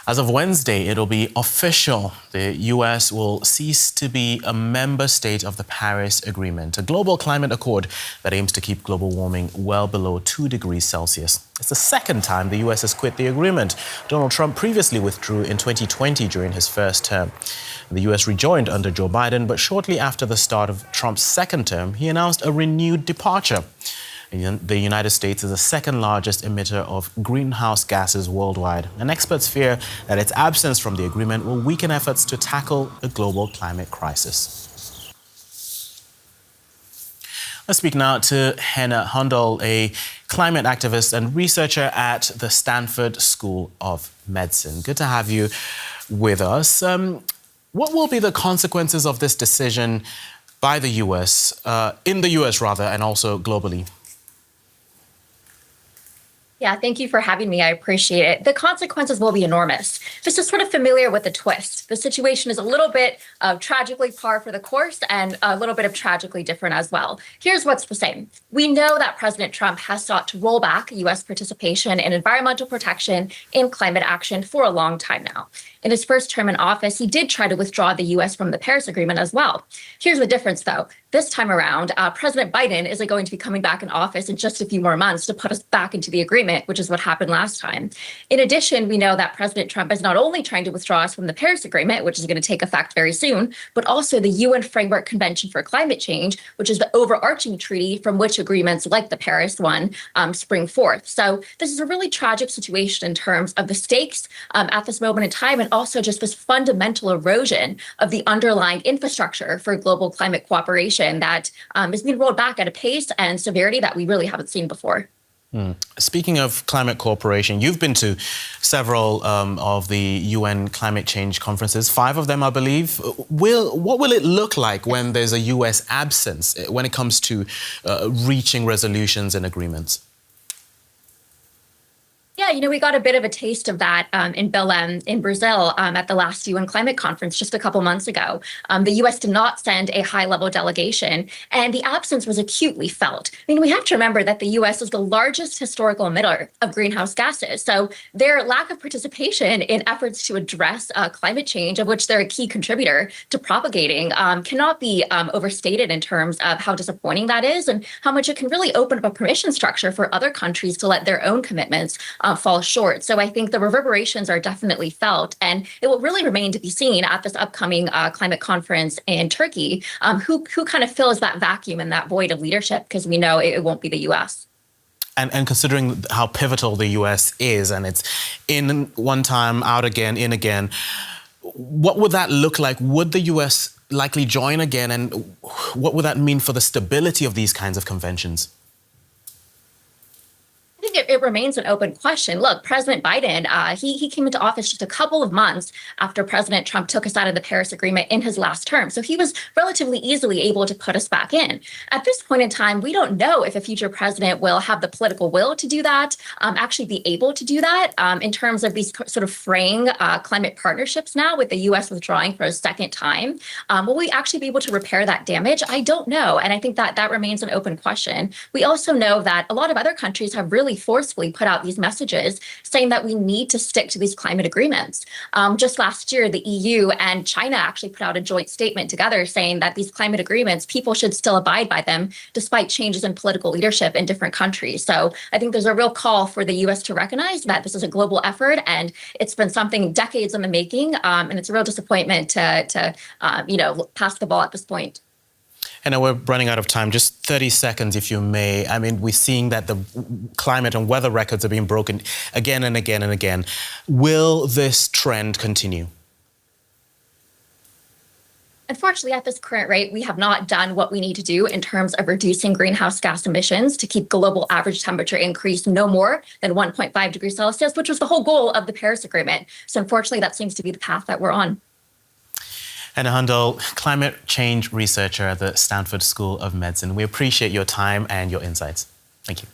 As of Wednesday, it'll be official. The U.S. will cease to be a member state of the Paris Agreement, a global climate accord that aims to keep global warming well below 2 degrees Celsius. It's the second time the U.S. has quit the agreement. Donald Trump previously withdrew in 2020 during his first term. The U.S. rejoined under Joe Biden, but shortly after the start of Trump's second term, he announced a renewed departure. The United States is the second largest emitter of greenhouse gases worldwide, and experts fear that its absence from the agreement will weaken efforts to tackle the global climate crisis. Let's speak now to Henna Hundal, a climate activist and researcher at the Stanford School of Medicin. Good to have you with us. What will be the consequences of this decision by the U.S., in the U.S. rather, and also globally? Yeah, thank you for having me. I appreciate it. The consequences will be enormous. This is sort of familiar with the twist. The situation is a little bit tragically par for the course and a little bit of tragically different as well. Here's what's the same. We know that President Trump has sought to roll back U.S. participation in environmental protection and climate action for a long time now. In his first term in office, he did try to withdraw the U.S. from the Paris Agreement as well. Here's the difference, though. This time around, President Biden isn't going to be coming back in office in just a few more months to put us back into the agreement, which is what happened last time. In addition, we know that President Trump is not only trying to withdraw us from the Paris Agreement, which is going to take effect very soon, but also the UN Framework Convention for Climate Change, which is the overarching treaty from which agreements like the Paris one spring forth. So this is a really tragic situation in terms of the stakes at this moment in time, and also just this fundamental erosion of the underlying infrastructure for global climate cooperation that is being rolled back at a pace and severity that we really haven't seen before. Speaking of climate cooperation, you've been to several of the UN climate change conferences, 5 of them, I believe. What will it look like when there's a US absence when it comes to reaching resolutions and agreements? Yeah, we got a bit of a taste of that in Belém in Brazil at the last UN climate conference just a couple months ago. The U.S. did not send a high-level delegation, and the absence was acutely felt. I mean, we have to remember that the U.S. is the largest historical emitter of greenhouse gases. So their lack of participation in efforts to address climate change, of which they're a key contributor to propagating, cannot be overstated in terms of how disappointing that is and how much it can really open up a permission structure for other countries to let their own commitments fall short. So I think the reverberations are definitely felt, and it will really remain to be seen at this upcoming climate conference in Turkey, who kind of fills that vacuum and that void of leadership, because we know it won't be the U.S. And considering how pivotal the U.S. is, and it's in one time, out again, in again, what would that look like? Would the U.S. likely join again, and what would that mean for the stability of these kinds of conventions? It remains an open question. Look, President Biden, he came into office just a couple of months after President Trump took us out of the Paris Agreement in his last term. So he was relatively easily able to put us back in. At this point in time, we don't know if a future president will have the political will to do that, actually be able to do that in terms of these sort of fraying climate partnerships now with the U.S. withdrawing for a second time. Will we actually be able to repair that damage? I don't know. And I think that remains an open question. We also know that a lot of other countries have really forcefully put out these messages saying that we need to stick to these climate agreements. Just last year, the EU and China actually put out a joint statement together saying that these climate agreements, people should still abide by them despite changes in political leadership in different countries. So I think there's a real call for the U.S. to recognize that this is a global effort, and it's been something decades in the making, and it's a real disappointment to pass the ball at this point. And we're running out of time. Just 30 seconds, if you may. I mean, we're seeing that the climate and weather records are being broken again and again and again. Will this trend continue? Unfortunately, at this current rate, we have not done what we need to do in terms of reducing greenhouse gas emissions to keep global average temperature increase no more than 1.5 degrees Celsius, which was the whole goal of the Paris Agreement. So unfortunately, that seems to be the path that we're on. Henna Hundal, climate change researcher at the Stanford School of Medicin. We appreciate your time and your insights. Thank you.